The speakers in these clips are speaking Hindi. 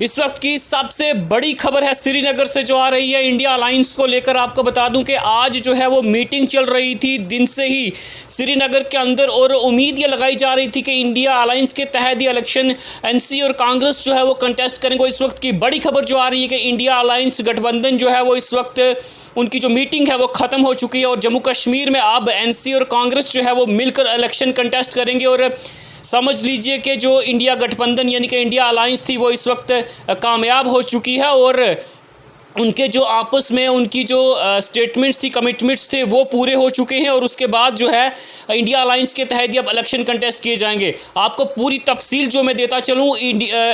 इस वक्त की सबसे बड़ी खबर है श्रीनगर से जो आ रही है इंडिया अलायंस को लेकर। आपको बता दूं कि आज जो है वो मीटिंग चल रही थी दिन से ही श्रीनगर के अंदर, और उम्मीद ये लगाई जा रही थी कि इंडिया अलायंस के तहत ये इलेक्शन एनसी और कांग्रेस जो है वो कंटेस्ट करेंगे। इस वक्त की बड़ी खबर जो आ रही है कि इंडिया अलायंस गठबंधन जो है वो इस वक्त उनकी जो मीटिंग है वो ख़त्म हो चुकी है और जम्मू कश्मीर में अब एनसी और कांग्रेस जो है वो मिलकर इलेक्शन कंटेस्ट करेंगे। और समझ लीजिए कि जो इंडिया गठबंधन यानी कि इंडिया अलायंस थी वो इस वक्त कामयाब हो चुकी है और उनके जो आपस में उनकी जो स्टेटमेंट्स थी, कमिटमेंट्स थे, वो पूरे हो चुके हैं। और उसके बाद जो है इंडिया अलायंस के तहत अब इलेक्शन कंटेस्ट किए जाएंगे। आपको पूरी तफसील जो मैं देता चलूँ,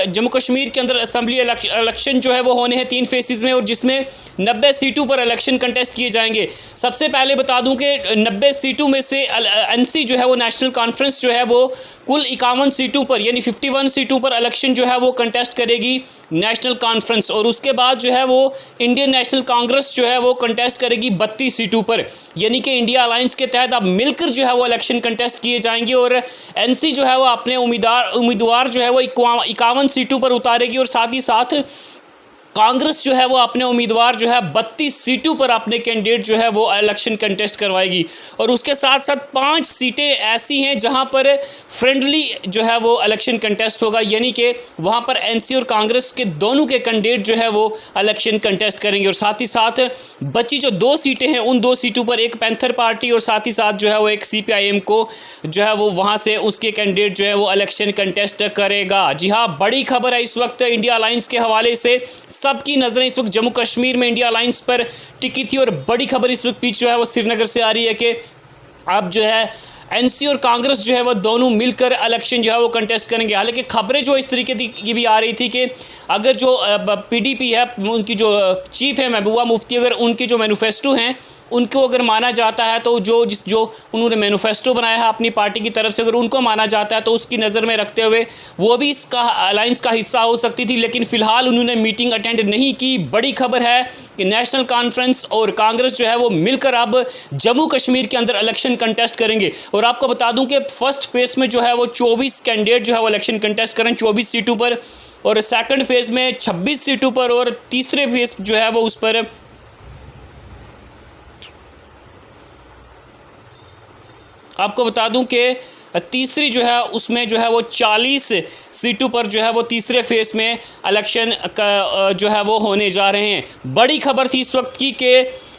जम्मू कश्मीर के अंदर असेंबली इलेक्शन जो है वो होने हैं 3 फेसेस में, और जिसमें 90 सीटों पर इलेक्शन कंटेस्ट किए जाएंगे। सबसे पहले बता दूं कि 90 सीटों में से एनसी जो है वो नेशनल कॉन्फ्रेंस जो है वो कुल 51 सीटों पर यानी 51 सीटों पर इलेक्शन जो है वो कंटेस्ट करेगी नेशनल कॉन्फ्रेंस। और उसके बाद जो है वो इंडियन नेशनल कांग्रेस जो है वो कंटेस्ट करेगी 32 सीटों पर, यानी कि इंडिया अलायंस के तहत अब मिलकर जो है वो इलेक्शन कंटेस्ट किए जाएंगे। और एनसी जो है वो अपने उम्मीदवार जो है वो 51 सीटों पर उतारेगी और साथ ही साथ कांग्रेस जो है वो अपने उम्मीदवार जो है 32 सीटों पर अपने कैंडिडेट जो है वो इलेक्शन कंटेस्ट करवाएगी। और उसके साथ साथ 5 सीटें ऐसी हैं जहां पर फ्रेंडली जो है वो इलेक्शन कंटेस्ट होगा, यानी कि वहां पर एनसी और कांग्रेस के दोनों के कैंडिडेट जो है वो इलेक्शन कंटेस्ट करेंगे। और साथ ही साथ बची जो 2 सीटें हैं उन 2 सीटों पर एक पैंथर पार्टी और साथ ही साथ जो है वो एक CPIM को जो है वो वहाँ से उसके कैंडिडेट जो है वो इलेक्शन कंटेस्ट करेगा। जी हाँ, बड़ी खबर है इस वक्त इंडिया अलायंस के हवाले से। सबकी नजरें इस वक्त जम्मू कश्मीर में इंडिया अलायंस पर टिकी थी और बड़ी खबर इस वक्त पीछे जो है वो श्रीनगर से आ रही है कि अब जो है एनसी और कांग्रेस जो है वो दोनों मिलकर इलेक्शन जो है वो कंटेस्ट करेंगे। हालांकि खबरें जो इस तरीके की भी आ रही थी कि अगर जो PDP है, उनकी जो चीफ है महबूबा मुफ्ती, अगर उनके जो मैनिफेस्टो हैं उनको अगर माना जाता है तो जो उन्होंने मैनिफेस्टो बनाया है अपनी पार्टी की तरफ से, अगर उनको माना जाता है तो उसकी नज़र में रखते हुए वो भी इसका अलायंस का हिस्सा हो सकती थी। लेकिन फ़िलहाल उन्होंने मीटिंग अटेंड नहीं की। बड़ी खबर है कि नेशनल कॉन्फ्रेंस और कांग्रेस जो है वो मिलकर अब जम्मू कश्मीर के अंदर इलेक्शन कंटेस्ट करेंगे। और आपको बता दूं कि फर्स्ट फेज़ में जो है वो 24 कैंडिडेट जो है वो इलेक्शन कंटेस्ट करें 24 सीटों पर, और सेकंड फेज़ में 26 सीटों पर, और तीसरे फेज़ जो है वो उस पर आपको बता दूं कि तीसरी जो है उसमें जो है वो 40 सीटों पर जो है वो तीसरे फेज़ में इलेक्शन का जो है वो होने जा रहे हैं। बड़ी खबर थी इस वक्त की कि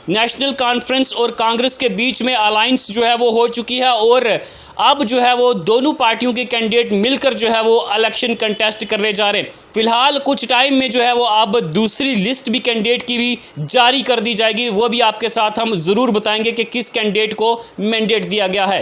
नेशनल कॉन्फ्रेंस और कांग्रेस के बीच में अलायंस जो है वो हो चुकी है और अब जो है वो दोनों पार्टियों के कैंडिडेट मिलकर जो है वो इलेक्शन कंटेस्ट करने जा रहे हैं। फिलहाल कुछ टाइम में जो है वो अब दूसरी लिस्ट भी कैंडिडेट की भी जारी कर दी जाएगी। वो भी आपके साथ हम ज़रूर बताएंगे कि किस कैंडिडेट को मैंडेट दिया गया है।